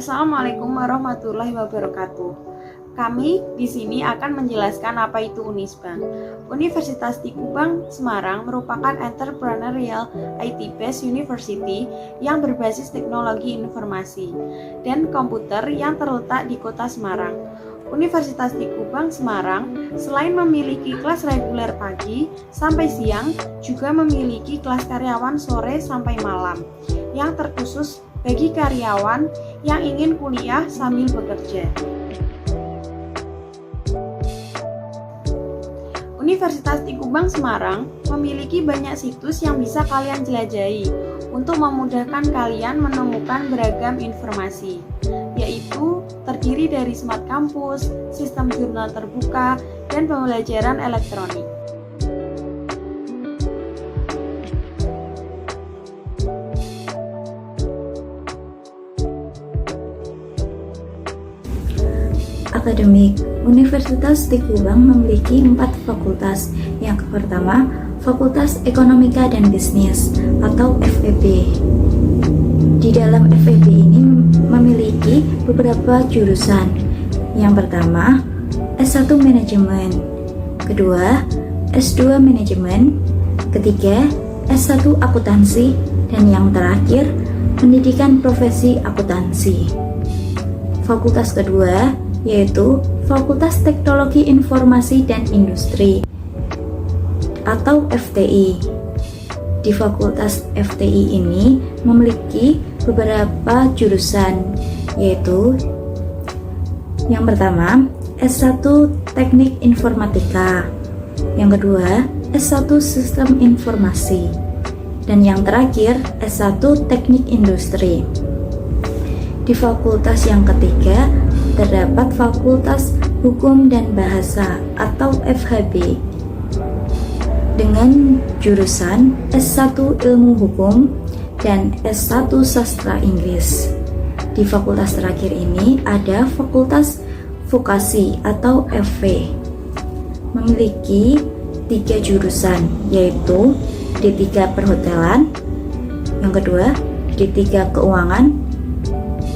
Assalamualaikum warahmatullahi wabarakatuh. Kami di sini akan menjelaskan apa itu Unisbank. Universitas di Kubang, Semarang merupakan entrepreneurial IT-based university yang berbasis teknologi informasi dan komputer yang terletak di kota Semarang. Universitas di Kubang, Semarang selain memiliki kelas reguler pagi sampai siang, juga memiliki kelas karyawan sore sampai malam yang terkhusus bagi karyawan yang ingin kuliah sambil bekerja. Universitas di Kubang, Semarang memiliki banyak situs yang bisa kalian jelajahi untuk memudahkan kalian menemukan beragam informasi, yaitu terdiri dari Smart Campus, sistem jurnal terbuka, dan pembelajaran elektronik. Akademik, Universitas di Kubang memiliki 4 fakultas. Yang pertama, Fakultas Ekonomika dan Bisnis atau FEB. Di dalam FEB ini memiliki beberapa jurusan. Yang pertama, S1 Manajemen, kedua, S2 Manajemen, ketiga, S1 Akuntansi, dan yang terakhir, Pendidikan Profesi Akuntansi. Fakultas kedua yaitu Fakultas Teknologi Informasi dan Industri atau FTI. Di Fakultas FTI ini memiliki beberapa jurusan, yaitu yang pertama S1 Teknik Informatika, yang kedua S1 Sistem Informasi, dan yang terakhir S1 Teknik Industri. Di fakultas yang ketiga terdapat Fakultas Hukum dan Bahasa atau FHB dengan jurusan S1 Ilmu Hukum dan S1 Sastra Inggris. Di fakultas terakhir ini ada Fakultas Vokasi atau FV, memiliki 3 jurusan, yaitu D3 Perhotelan, yang kedua D3 Keuangan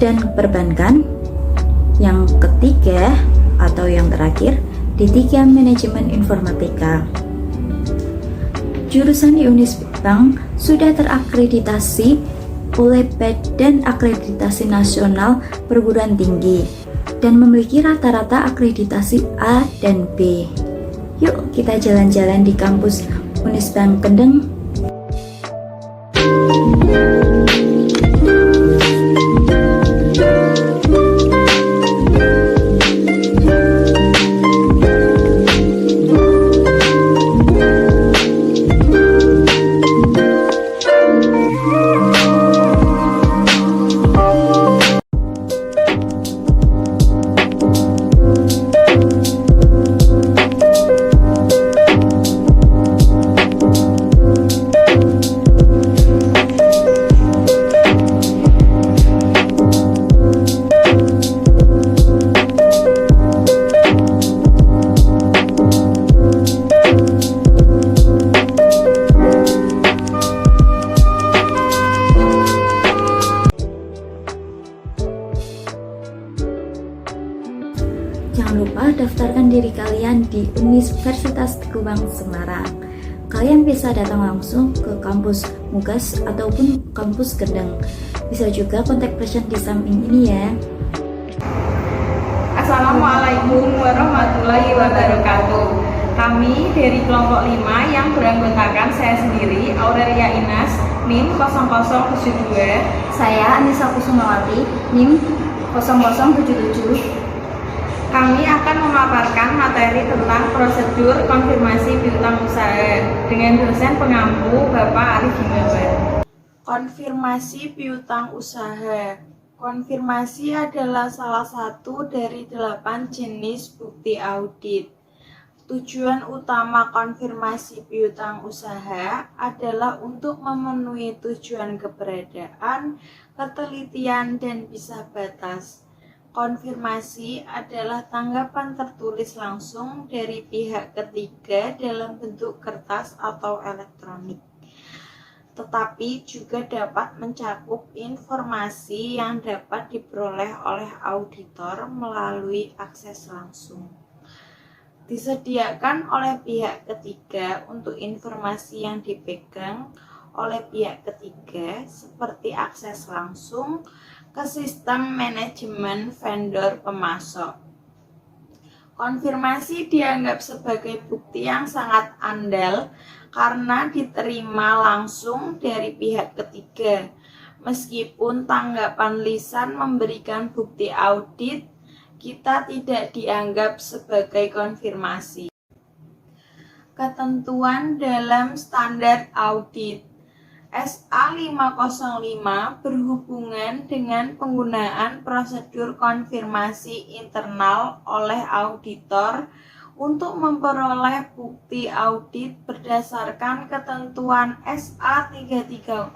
dan Perbankan, yang ketiga atau yang terakhir D3 Manajemen Informatika. Jurusan di Unisbank sudah terakreditasi oleh Badan Akreditasi Nasional Perguruan Tinggi dan memiliki rata-rata akreditasi A dan B. Yuk kita jalan-jalan di kampus Unisbank Kendeng. Jangan lupa daftarkan diri kalian di Universitas di Kubang, Semarang. Kalian bisa datang langsung ke kampus Mugas ataupun kampus Kendeng. Bisa juga kontak person di samping ini ya. Assalamualaikum warahmatullahi wabarakatuh. Kami dari kelompok 5 yang beranggotakan saya sendiri, Aurelia Inas, NIM 0072. Saya Anissa Kusumawati, NIM 0077. Kami akan memaparkan materi tentang prosedur konfirmasi piutang usaha dengan dosen pengampu Bapak Arif Himmawan. Konfirmasi piutang usaha. Konfirmasi adalah salah satu dari 8 jenis bukti audit. Tujuan utama konfirmasi piutang usaha adalah untuk memenuhi tujuan keberadaan, ketelitian, dan bisa batas. Konfirmasi adalah tanggapan tertulis langsung dari pihak ketiga dalam bentuk kertas atau elektronik. tetapi juga dapat mencakup informasi yang dapat diperoleh oleh auditor melalui akses langsung. Disediakan oleh pihak ketiga untuk informasi yang dipegang oleh pihak ketiga seperti akses langsung ke sistem manajemen vendor pemasok. Konfirmasi dianggap sebagai bukti yang sangat andal karena diterima langsung dari pihak ketiga. Meskipun tanggapan lisan memberikan bukti audit, kita tidak dianggap sebagai konfirmasi. Ketentuan dalam standar audit SA 505 berhubungan dengan penggunaan prosedur konfirmasi internal oleh auditor untuk memperoleh bukti audit berdasarkan ketentuan SA 330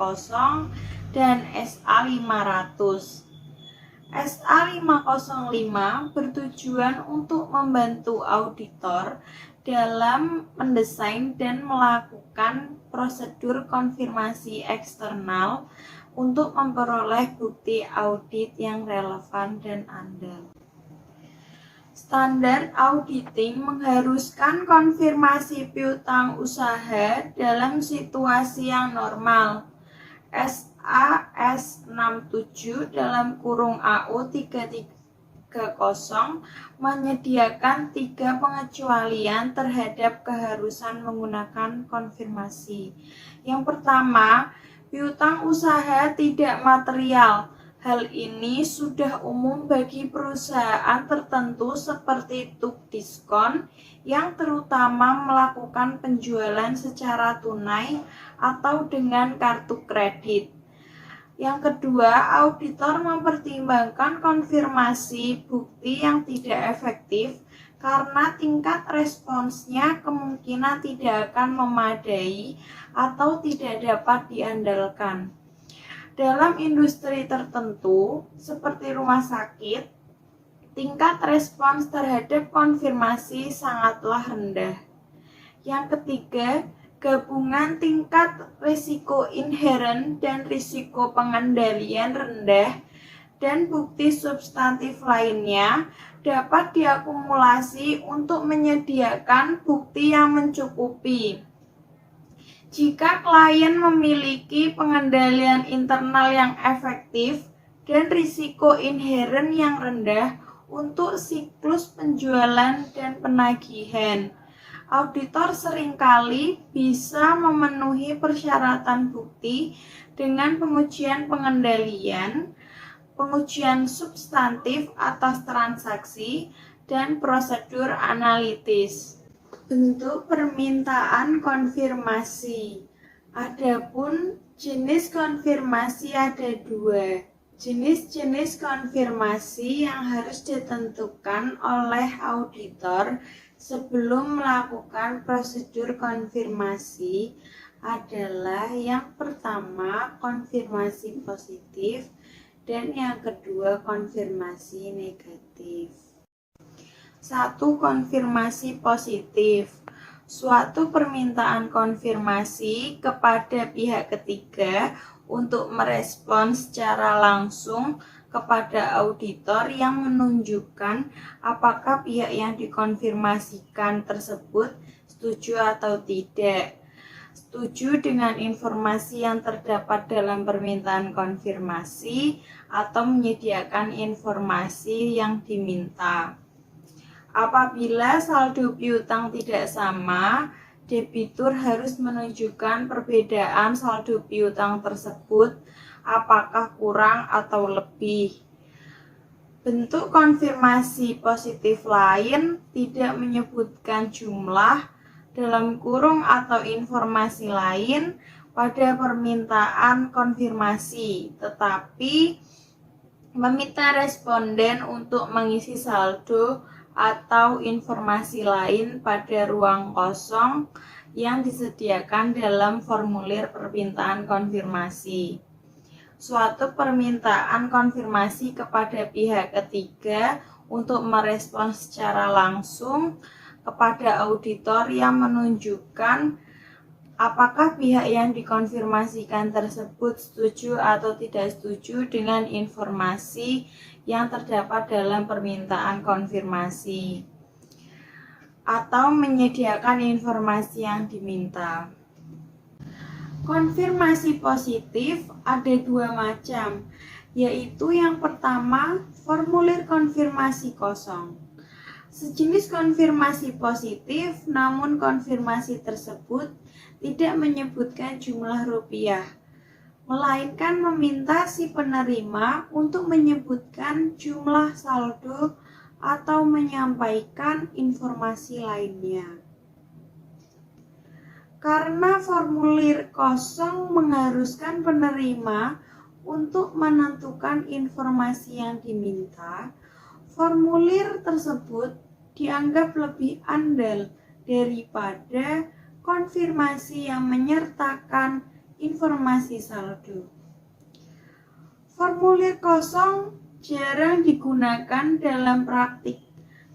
dan SA 500. SA 505 bertujuan untuk membantu auditor dalam mendesain dan melakukan prosedur konfirmasi eksternal untuk memperoleh bukti audit yang relevan dan andal. Standar auditing mengharuskan konfirmasi piutang usaha dalam situasi yang normal. SAS 67 AU 330 menyediakan 3 pengecualian terhadap keharusan menggunakan konfirmasi. Yang pertama, piutang usaha tidak material. Hal ini sudah umum bagi perusahaan tertentu seperti Tuk Diskon yang terutama melakukan penjualan secara tunai atau dengan kartu kredit. Yang kedua, auditor mempertimbangkan konfirmasi bukti yang tidak efektif karena tingkat responsnya kemungkinan tidak akan memadai atau tidak dapat diandalkan. Dalam industri tertentu, seperti rumah sakit, tingkat respons terhadap konfirmasi sangatlah rendah. Yang ketiga, gabungan tingkat risiko inheren dan risiko pengendalian rendah dan bukti substantif lainnya dapat diakumulasi untuk menyediakan bukti yang mencukupi. Jika klien memiliki pengendalian internal yang efektif dan risiko inheren yang rendah untuk siklus penjualan dan penagihan, auditor seringkali bisa memenuhi persyaratan bukti dengan pengujian pengendalian, pengujian substantif atas transaksi, dan prosedur analitis. Bentuk permintaan konfirmasi. Adapun jenis konfirmasi ada 2. Jenis-jenis konfirmasi yang harus ditentukan oleh auditor sebelum melakukan prosedur konfirmasi adalah yang pertama konfirmasi positif dan yang kedua konfirmasi negatif. 1. Konfirmasi positif. Suatu permintaan konfirmasi kepada pihak ketiga untuk merespon secara langsung kepada auditor yang menunjukkan apakah pihak yang dikonfirmasikan tersebut setuju atau tidak. Setuju dengan informasi yang terdapat dalam permintaan konfirmasi atau menyediakan informasi yang diminta. Apabila saldo piutang tidak sama, debitur harus menunjukkan perbedaan saldo piutang tersebut apakah kurang atau lebih. Bentuk konfirmasi positif lain tidak menyebutkan jumlah dalam kurung atau informasi lain pada permintaan konfirmasi, tetapi meminta responden untuk mengisi saldo atau informasi lain pada ruang kosong yang disediakan dalam formulir permintaan konfirmasi. Suatu permintaan konfirmasi kepada pihak ketiga untuk merespons secara langsung kepada auditor yang menunjukkan apakah pihak yang dikonfirmasikan tersebut setuju atau tidak setuju dengan informasi yang terdapat dalam permintaan konfirmasi, atau menyediakan informasi yang diminta. Konfirmasi positif ada dua macam, yaitu yang pertama, formulir konfirmasi kosong. Sejenis konfirmasi positif, namun konfirmasi tersebut tidak menyebutkan jumlah rupiah, melainkan meminta si penerima untuk menyebutkan jumlah saldo atau menyampaikan informasi lainnya. Karena formulir kosong mengharuskan penerima untuk menentukan informasi yang diminta, formulir tersebut dianggap lebih andal daripada konfirmasi yang menyertakan informasi saldo. Formulir kosong jarang digunakan dalam praktik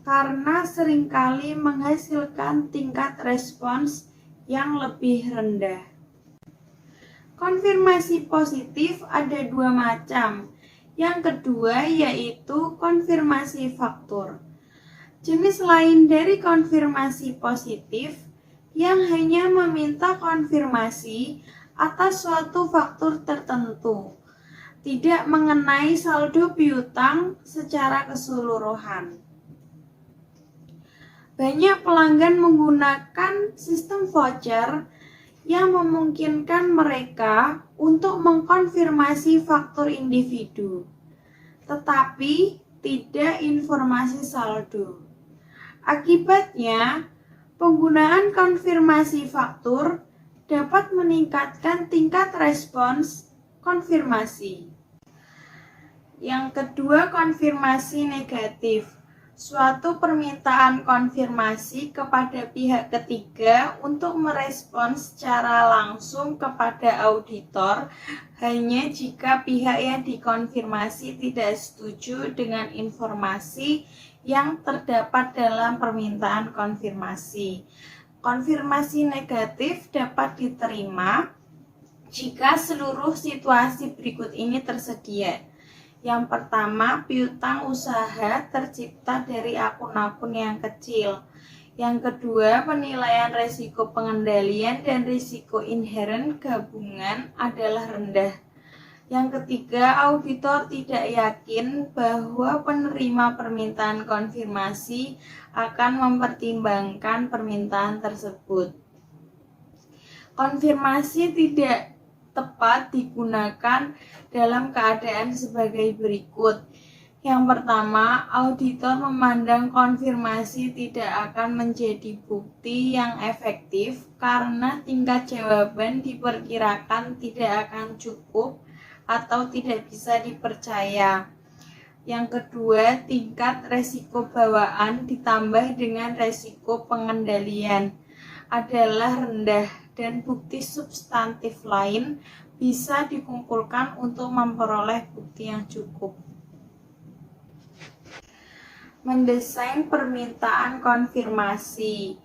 karena seringkali menghasilkan tingkat respons yang lebih rendah. Konfirmasi positif ada dua macam. Yang kedua yaitu konfirmasi faktur. Jenis lain dari konfirmasi positif yang hanya meminta konfirmasi atas suatu faktur tertentu, tidak mengenai saldo piutang secara keseluruhan. Banyak pelanggan menggunakan sistem voucher yang memungkinkan mereka untuk mengkonfirmasi faktur individu, tetapi tidak informasi saldo. Akibatnya, penggunaan konfirmasi faktur dapat meningkatkan tingkat respons konfirmasi. Yang kedua, konfirmasi negatif. Suatu permintaan konfirmasi kepada pihak ketiga untuk merespons secara langsung kepada auditor hanya jika pihak yang dikonfirmasi tidak setuju dengan informasi yang terdapat dalam permintaan konfirmasi. Konfirmasi negatif dapat diterima jika seluruh situasi berikut ini tersedia. Yang pertama, piutang usaha tercipta dari akun-akun yang kecil. Yang kedua, penilaian risiko pengendalian dan risiko inheren gabungan adalah rendah. Yang ketiga, auditor tidak yakin bahwa penerima permintaan konfirmasi akan mempertimbangkan permintaan tersebut. Konfirmasi tidak tepat digunakan dalam keadaan sebagai berikut. Yang pertama, auditor memandang konfirmasi tidak akan menjadi bukti yang efektif karena tingkat jawaban diperkirakan tidak akan cukup atau tidak bisa dipercaya. Yang kedua, tingkat resiko bawaan ditambah dengan resiko pengendalian adalah rendah dan bukti substantif lain bisa dikumpulkan untuk memperoleh bukti yang cukup. Mendesain permintaan konfirmasi.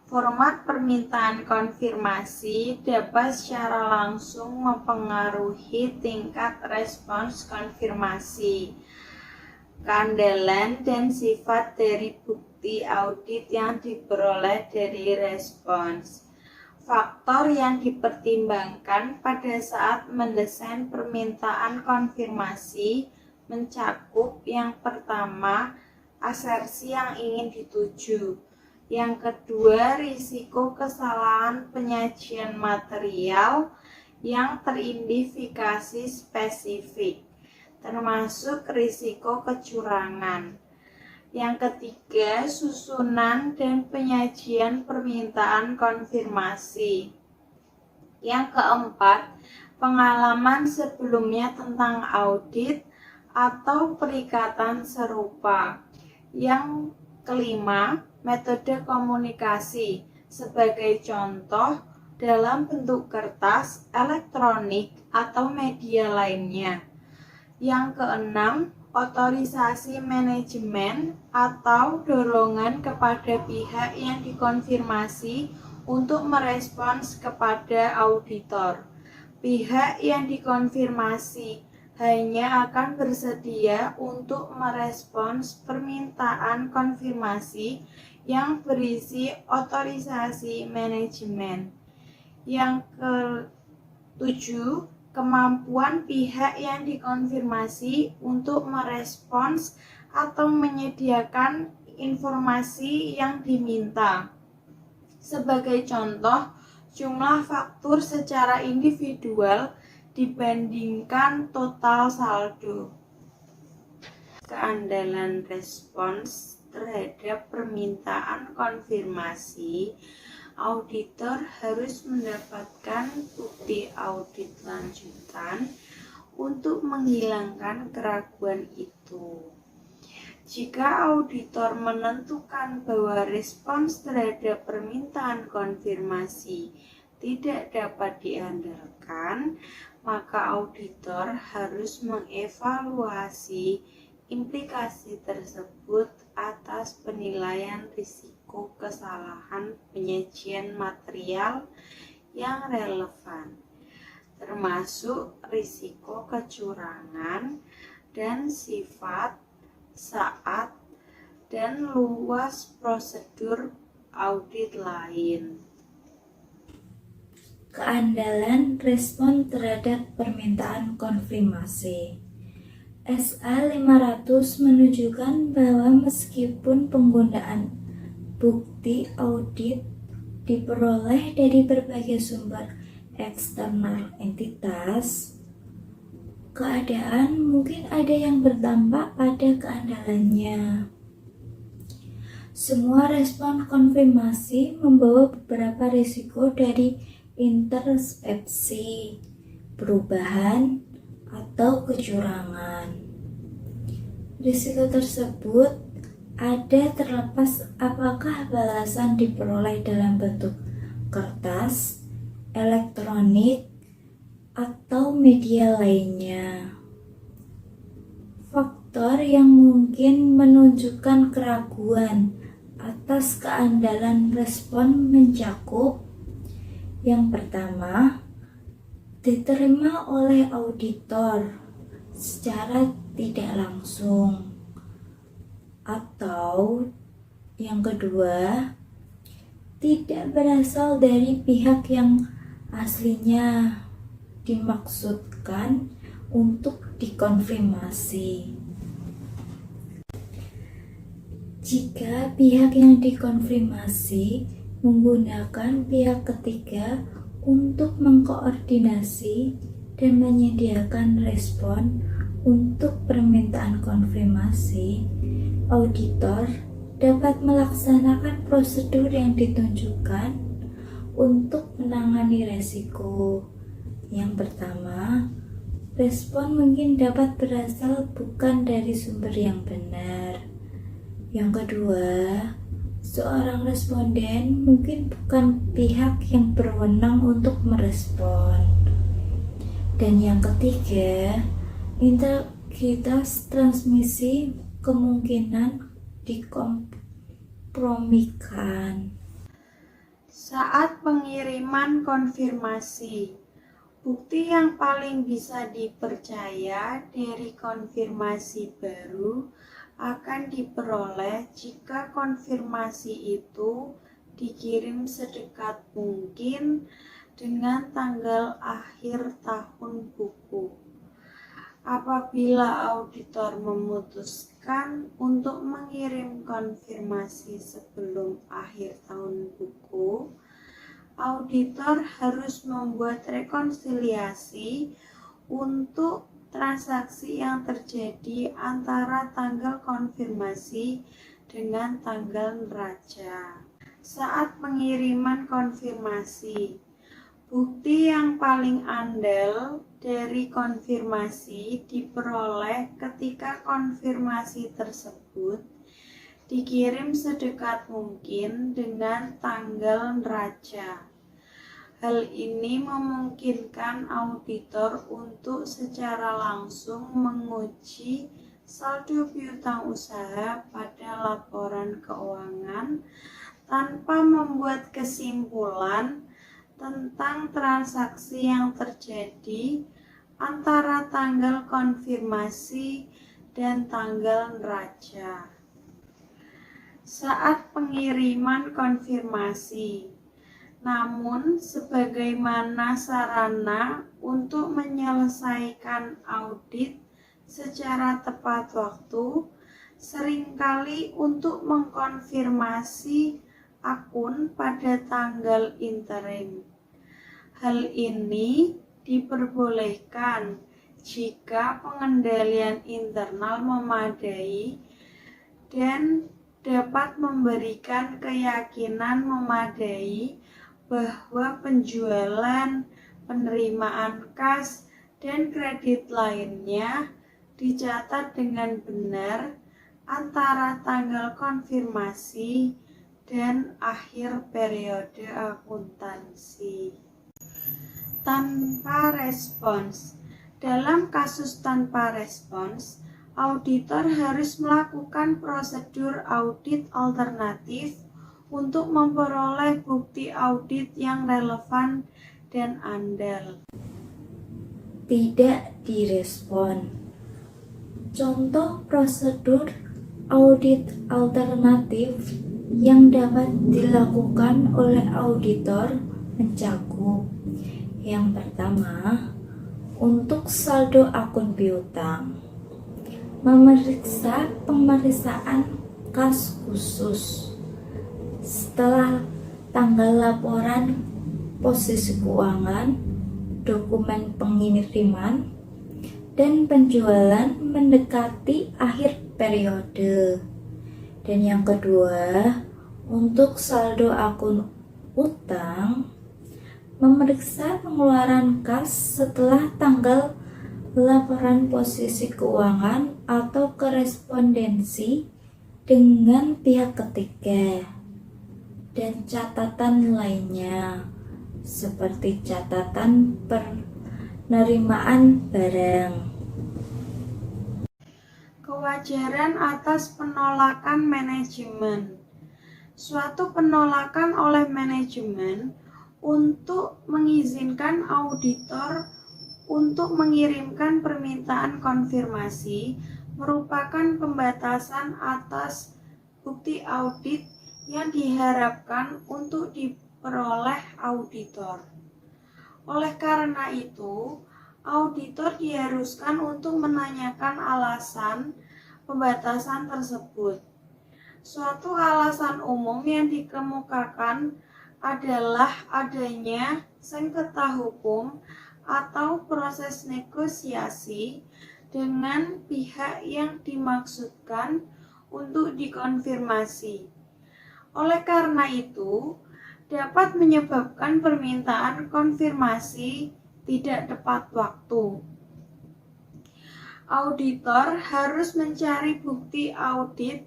Format permintaan konfirmasi dapat secara langsung mempengaruhi tingkat respons konfirmasi, keandalan dan sifat dari bukti audit yang diperoleh dari respons. Faktor yang dipertimbangkan pada saat mendesain permintaan konfirmasi mencakup yang pertama, asersi yang ingin dituju. Yang kedua, risiko kesalahan penyajian material yang teridentifikasi spesifik, termasuk risiko kecurangan. Yang ketiga, susunan dan penyajian permintaan konfirmasi. Yang keempat, pengalaman sebelumnya tentang audit atau perikatan serupa. Yang kelima, metode komunikasi. Sebagai contoh, dalam bentuk kertas, elektronik, atau media lainnya. Yang keenam, otorisasi manajemen atau dorongan kepada pihak yang dikonfirmasi untuk merespons kepada auditor. Pihak yang dikonfirmasi hanya akan bersedia untuk merespons permintaan konfirmasi yang berisi otorisasi manajemen. Yang ketujuh, kemampuan pihak yang dikonfirmasi untuk merespons atau menyediakan informasi yang diminta. Sebagai contoh, jumlah faktur secara individual dibandingkan total saldo. Keandalan respons terhadap permintaan konfirmasi, auditor harus mendapatkan bukti audit lanjutan untuk menghilangkan keraguan itu. Jika auditor menentukan bahwa respons terhadap permintaan konfirmasi tidak dapat diandalkan, maka auditor harus mengevaluasi implikasi tersebut atas penilaian risiko kesalahan penyajian material yang relevan, termasuk risiko kecurangan dan sifat, saat, dan luas prosedur audit lain. Keandalan respon terhadap permintaan konfirmasi. SA 500 menunjukkan bahwa meskipun penggunaan bukti audit diperoleh dari berbagai sumber eksternal entitas, keadaan mungkin ada yang berdampak pada keandalannya. Semua respon konfirmasi membawa beberapa risiko dari intersepsi, perubahan, atau kecurangan. Risiko tersebut ada terlepas apakah balasan diperoleh dalam bentuk kertas, elektronik, atau media lainnya. Faktor yang mungkin menunjukkan keraguan atas keandalan respon mencakup: yang pertama, diterima oleh auditor secara tidak langsung, atau yang kedua, tidak berasal dari pihak yang aslinya dimaksudkan untuk dikonfirmasi. Jika pihak yang dikonfirmasi menggunakan pihak ketiga untuk mengkoordinasi dan menyediakan respon untuk permintaan konfirmasi, auditor dapat melaksanakan prosedur yang ditunjukkan untuk menangani resiko. Yang pertama, respon mungkin dapat berasal bukan dari sumber yang benar. Yang kedua, seorang responden mungkin bukan pihak yang berwenang untuk merespon. Dan yang ketiga, integritas transmisi kemungkinan dikompromikan. Saat pengiriman konfirmasi, bukti yang paling bisa dipercaya dari konfirmasi baru akan diperoleh jika konfirmasi itu dikirim sedekat mungkin dengan tanggal akhir tahun buku. Apabila auditor memutuskan untuk mengirim konfirmasi sebelum akhir tahun buku, auditor harus membuat rekonsiliasi untuk transaksi yang terjadi antara tanggal konfirmasi dengan tanggal neraca. Saat pengiriman konfirmasi, bukti yang paling andal dari konfirmasi diperoleh ketika konfirmasi tersebut dikirim sedekat mungkin dengan tanggal neraca. Hal ini memungkinkan auditor untuk secara langsung menguji saldo piutang usaha pada laporan keuangan tanpa membuat kesimpulan tentang transaksi yang terjadi antara tanggal konfirmasi dan tanggal neraca saat pengiriman konfirmasi. Namun, sebagaimana sarana untuk menyelesaikan audit secara tepat waktu, seringkali untuk mengkonfirmasi akun pada tanggal interim. Hal ini diperbolehkan jika pengendalian internal memadai dan dapat memberikan keyakinan memadai bahwa penjualan, penerimaan kas, dan kredit lainnya dicatat dengan benar antara tanggal konfirmasi dan akhir periode akuntansi. Tanpa respons. Dalam kasus tanpa respons, auditor harus melakukan prosedur audit alternatif untuk memperoleh bukti audit yang relevan dan andal. Tidak direspon. Contoh prosedur audit alternatif yang dapat dilakukan oleh auditor mencakup: yang pertama, untuk saldo akun piutang, memeriksa pemeriksaan kas khusus setelah tanggal laporan posisi keuangan, dokumen pengiriman, dan penjualan mendekati akhir periode. Dan yang kedua, untuk saldo akun utang, memeriksa pengeluaran kas setelah tanggal laporan posisi keuangan atau korespondensi dengan pihak ketiga. Dan catatan lainnya seperti catatan penerimaan barang. Kewajaran atas penolakan manajemen. Suatu penolakan oleh manajemen untuk mengizinkan auditor untuk mengirimkan permintaan konfirmasi merupakan pembatasan atas bukti audit yang diharapkan untuk diperoleh auditor. Oleh karena itu, auditor diharuskan untuk menanyakan alasan pembatasan tersebut. Suatu alasan umum yang dikemukakan adalah adanya sengketa hukum atau proses negosiasi dengan pihak yang dimaksudkan untuk dikonfirmasi. Oleh karena itu, dapat menyebabkan permintaan konfirmasi tidak tepat waktu. Auditor harus mencari bukti audit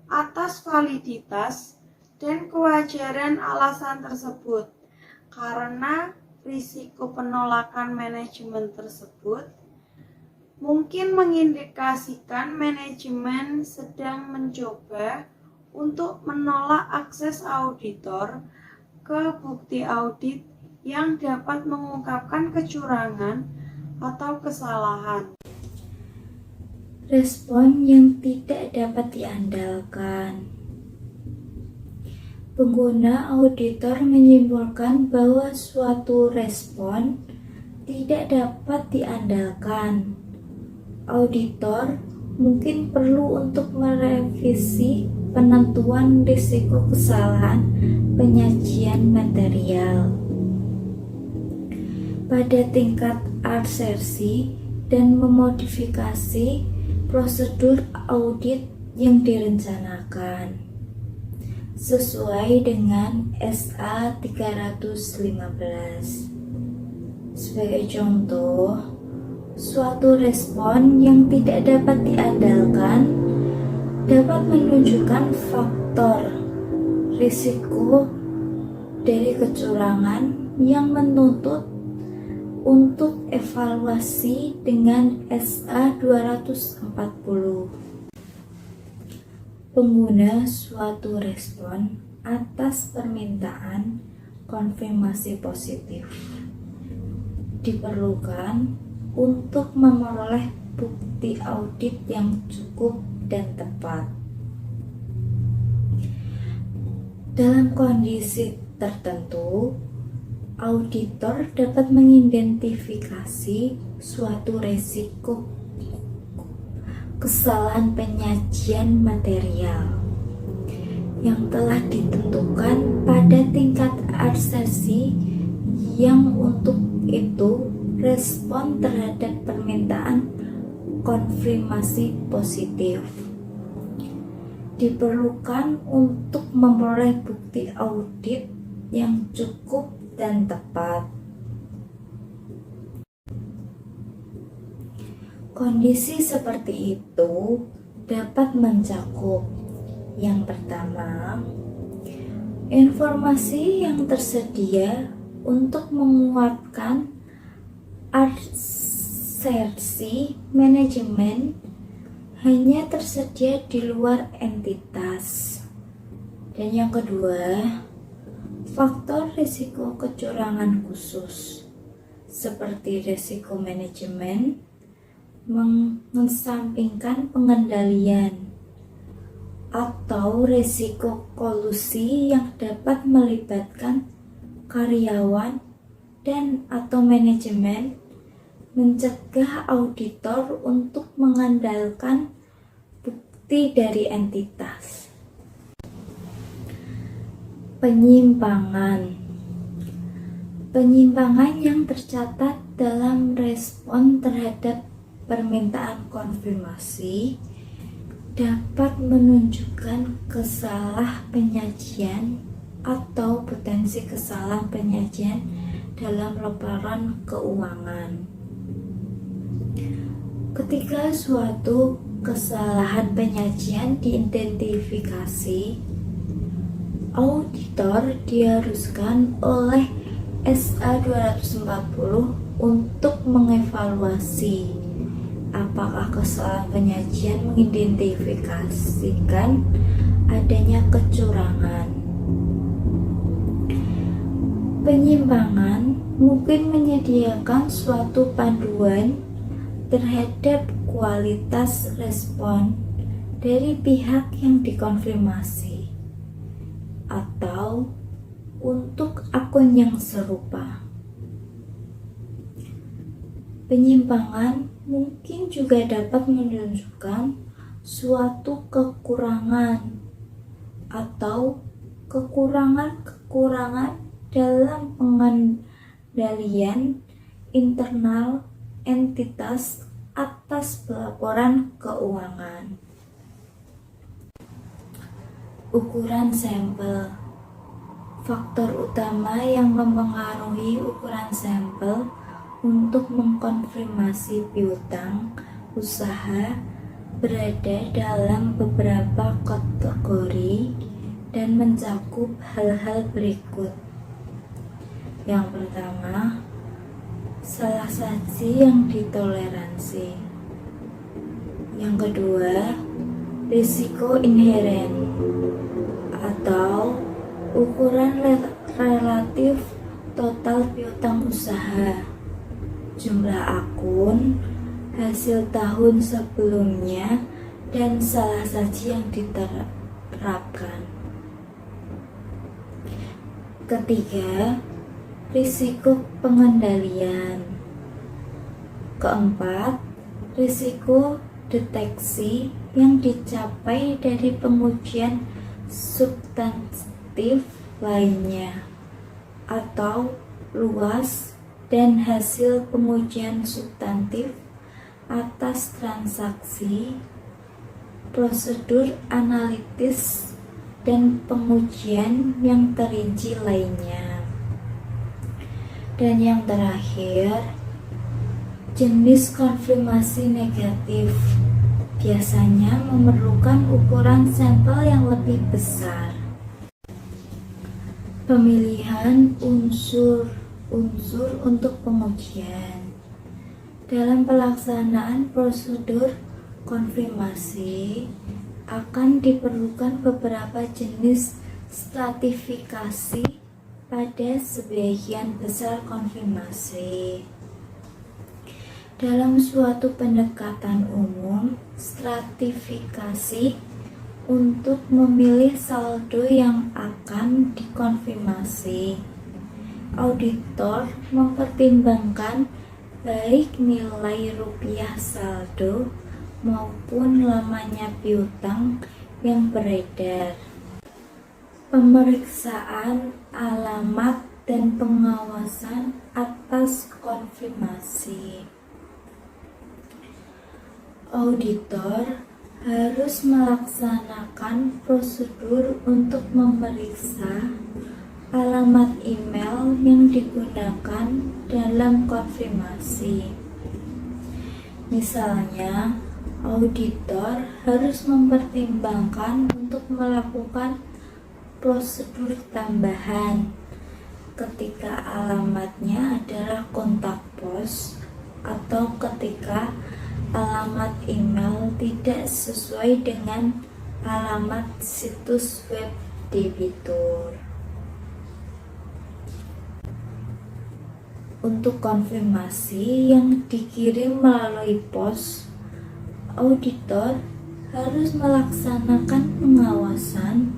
atas validitas dan kewajaran alasan tersebut, karena risiko penolakan manajemen tersebut mungkin mengindikasikan manajemen sedang mencoba untuk menolak akses auditor ke bukti audit yang dapat mengungkapkan kecurangan atau kesalahan. Respon yang tidak dapat diandalkan. Pengguna auditor menyimpulkan bahwa suatu respon tidak dapat diandalkan. Auditor mungkin perlu untuk merevisi penentuan risiko kesalahan penyajian material pada tingkat asersi dan memodifikasi prosedur audit yang direncanakan sesuai dengan SA 315. Sebagai contoh, suatu respon yang tidak dapat diandalkan dapat menunjukkan faktor risiko dari kecurangan yang menuntut untuk evaluasi dengan SA 240. Pengguna suatu respon atas permintaan konfirmasi positif. Diperlukan untuk memperoleh bukti audit yang cukup dan tepat. Dalam kondisi tertentu, auditor dapat mengidentifikasi suatu risiko kesalahan penyajian material yang telah ditentukan pada tingkat asersi yang untuk itu respon terhadap permintaan konfirmasi positif. Diperlukan untuk memperoleh bukti audit yang cukup dan tepat. Kondisi seperti itu dapat mencakup yang pertama, informasi yang tersedia untuk menguatkan asersi manajemen hanya tersedia di luar entitas. Dan yang kedua, faktor risiko kecurangan khusus seperti risiko manajemen mengesampingkan pengendalian atau risiko kolusi yang dapat melibatkan karyawan dan atau manajemen mencegah auditor untuk mengandalkan bukti dari entitas. Penyimpangan yang tercatat dalam respon terhadap permintaan konfirmasi dapat menunjukkan kesalah penyajian atau potensi kesalahan penyajian dalam laporan keuangan. Ketika suatu kesalahan penyajian diidentifikasi, auditor diharuskan oleh SA 240 untuk mengevaluasi apakah kesalahan penyajian mengidentifikasikan adanya kecurangan. Penyimpangan mungkin menyediakan suatu panduan terhadap kualitas respon dari pihak yang dikonfirmasi atau untuk akun yang serupa. Penyimpangan mungkin juga dapat menunjukkan suatu kekurangan atau kekurangan dalam pengendalian internal entitas atas pelaporan keuangan. Ukuran sampel. Faktor utama yang mempengaruhi ukuran sampel untuk mengkonfirmasi piutang usaha berada dalam beberapa kategori dan mencakup hal-hal berikut. Yang pertama, salah saji yang ditoleransi. Yang kedua, risiko inheren atau ukuran relatif total piutang usaha, jumlah akun, hasil tahun sebelumnya, dan salah saji yang diterapkan. Ketiga, risiko pengendalian. Keempat, risiko deteksi yang dicapai dari pengujian substantif lainnya atau luas dan hasil pengujian substantif atas transaksi, prosedur analitis dan pengujian yang terinci lainnya. Dan yang terakhir, jenis konfirmasi negatif biasanya memerlukan ukuran sampel yang lebih besar. Pemilihan unsur untuk pengujian. Dalam pelaksanaan prosedur konfirmasi akan diperlukan beberapa jenis stratifikasi pada sebagian besar konfirmasi. Dalam suatu pendekatan umum, stratifikasi untuk memilih saldo yang akan dikonfirmasi. Auditor mempertimbangkan baik nilai rupiah saldo maupun lamanya piutang yang beredar. Pemeriksaan alamat dan pengawasan atas konfirmasi. Auditor harus melaksanakan prosedur untuk memeriksa alamat email yang digunakan dalam konfirmasi. Misalnya, auditor harus mempertimbangkan untuk melakukan prosedur tambahan ketika alamatnya adalah kontak pos atau ketika alamat email tidak sesuai dengan alamat situs web debitur. Untuk konfirmasi yang dikirim melalui pos, auditor harus melaksanakan pengawasan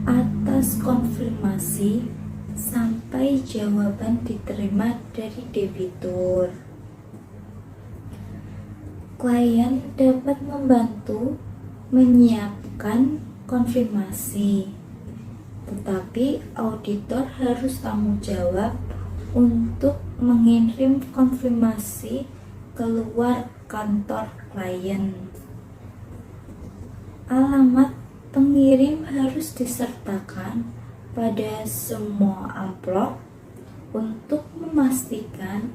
atas konfirmasi sampai jawaban diterima dari debitur. Klien dapat membantu menyiapkan konfirmasi, tetapi auditor harus tanggung jawab untuk mengirim konfirmasi keluar kantor klien. Alamat pengirim harus disertakan pada semua amplop untuk memastikan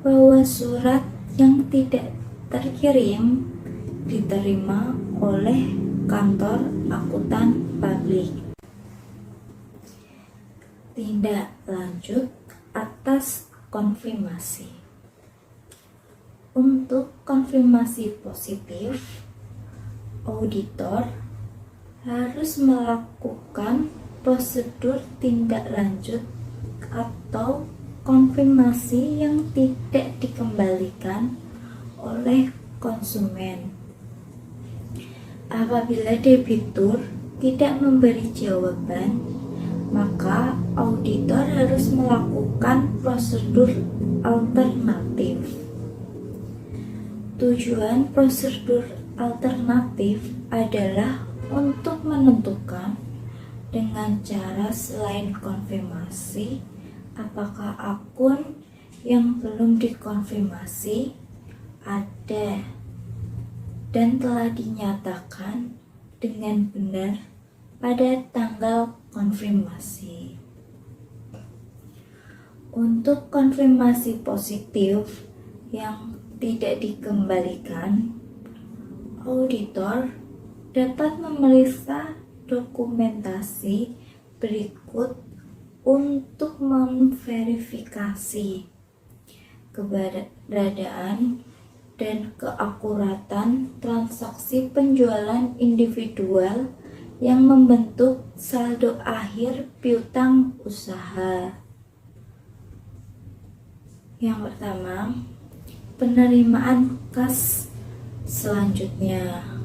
bahwa surat yang tidak terkirim diterima oleh kantor akuntan publik. Tindak lanjut atas konfirmasi. Untuk konfirmasi positif, auditor harus melakukan prosedur tindak lanjut atau konfirmasi yang tidak dikembalikan oleh konsumen. Apabila debitur tidak memberi jawaban, maka auditor harus melakukan prosedur alternatif. Tujuan prosedur alternatif adalah untuk menentukan dengan cara selain konfirmasi apakah akun yang belum dikonfirmasi ada dan telah dinyatakan dengan benar pada tanggal konfirmasi. Untuk konfirmasi positif yang tidak dikembalikan, auditor dapat memeriksa dokumentasi berikut untuk memverifikasi keberadaan dan keakuratan transaksi penjualan individual yang membentuk saldo akhir piutang usaha. Yang pertama, penerimaan kas selanjutnya.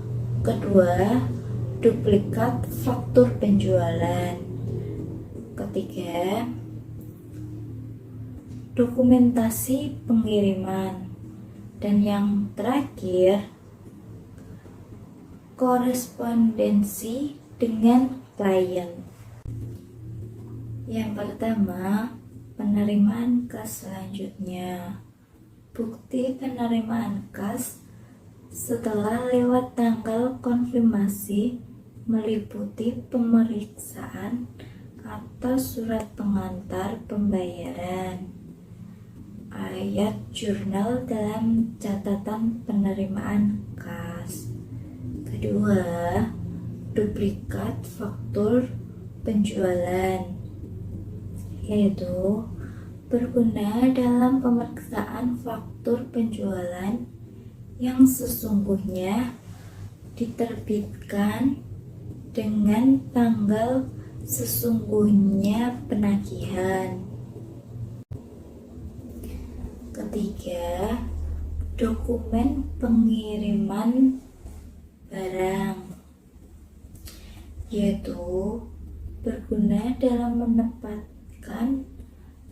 Kedua, duplikat faktur penjualan. Ketiga, dokumentasi pengiriman. Dan yang terakhir, korespondensi dengan klien. Yang pertama, penerimaan kas selanjutnya. Bukti penerimaan kas setelah lewat tanggal konfirmasi meliputi pemeriksaan atas surat pengantar pembayaran, ayat jurnal dalam catatan penerimaan kas. Kedua, duplikat faktur penjualan, yaitu berguna dalam pemeriksaan faktur penjualan yang sesungguhnya diterbitkan dengan tanggal sesungguhnya penagihan. Ketiga, dokumen pengiriman barang, yaitu berguna dalam menempatkan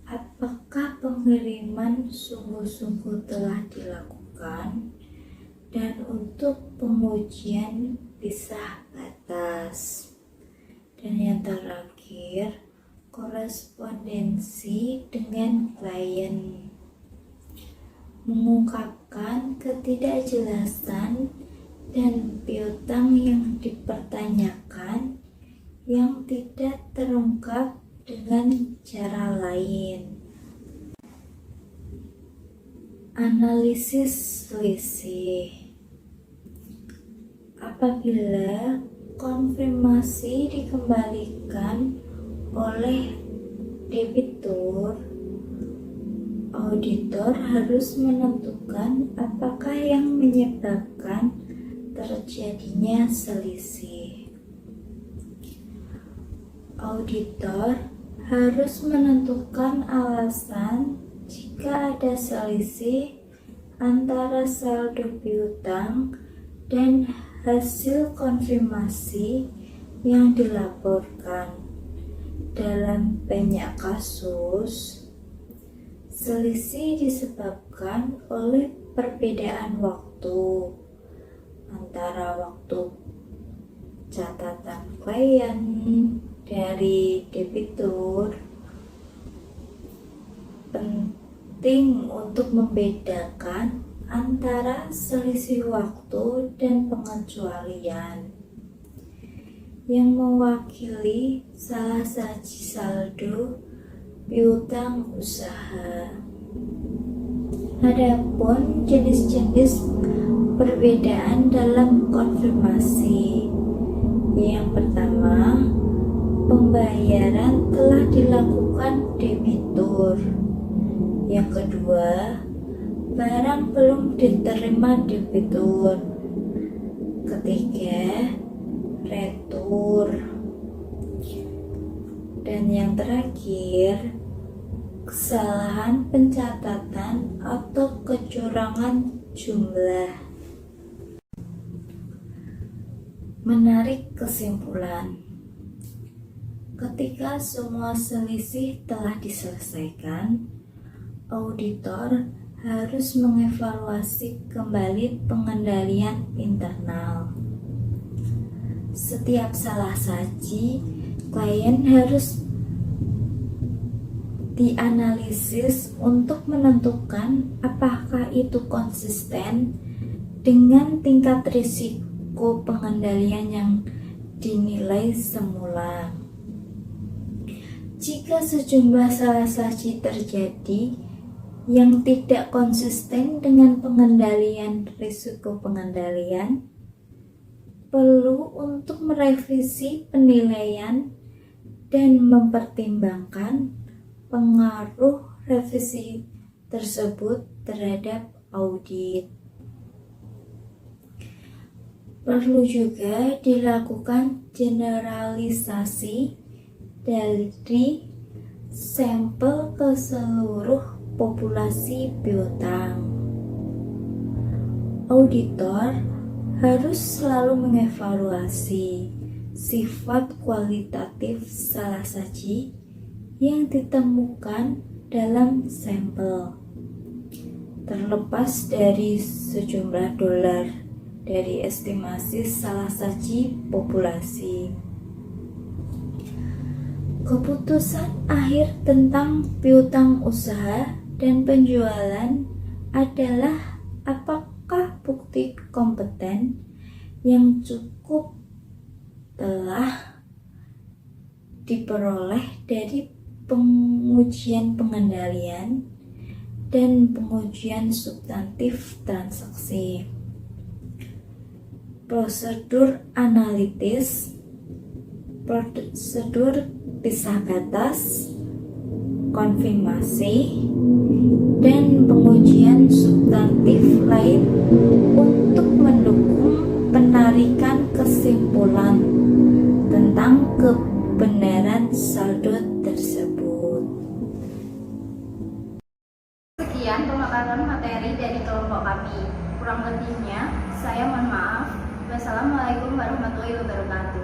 apakah pengiriman sungguh-sungguh telah dilakukan dan untuk pengujian pisah batas. Dan yang terakhir, korespondensi dengan klien, mengungkapkan ketidakjelasan dan piutang yang dipertanyakan yang tidak terungkap dengan cara lain. Analisis selisih. Apabila konfirmasi dikembalikan oleh debitur, auditor harus menentukan apakah yang menyebabkan terjadinya selisih. Auditor harus menentukan alasan jika ada selisih antara saldo piutang dan hasil konfirmasi yang dilaporkan. Dalam banyak kasus, selisih disebabkan oleh perbedaan waktu antara waktu catatan klien dari debitur. Penting untuk membedakan antara selisih waktu dan pengecualian yang mewakili salah saji saldo piutang usaha. Adapun jenis-jenis perbedaan dalam konfirmasi. Yang pertama, pembayaran telah dilakukan debitur. Yang kedua, barang belum diterima debitur. Ketiga, retur. Dan yang terakhir, kesalahan pencatatan atau kecurangan jumlah. Menarik kesimpulan. Ketika semua selisih telah diselesaikan, auditor harus mengevaluasi kembali pengendalian internal. Setiap salah saji, klien harus dianalisis untuk menentukan apakah itu konsisten dengan tingkat risiko pengendalian yang dinilai semula. Jika sejumlah salah saji terjadi yang tidak konsisten dengan pengendalian risiko pengendalian, perlu untuk merevisi penilaian dan mempertimbangkan pengaruh revisi tersebut terhadap audit. Perlu juga dilakukan generalisasi dari sampel ke seluruh populasi piutang. Auditor harus selalu mengevaluasi sifat kualitatif salah saji yang ditemukan dalam sampel, terlepas dari sejumlah dolar dari estimasi salah saji populasi. Keputusan akhir tentang piutang usaha dan penjualan adalah apakah bukti kompeten yang cukup telah diperoleh dari pengujian pengendalian dan pengujian substantif transaksi. Prosedur analitis, prosedur pisah batas, konfirmasi, dan pengujian substantif lain untuk mendukung penarikan kesimpulan tentang kebenaran wabarakatuh.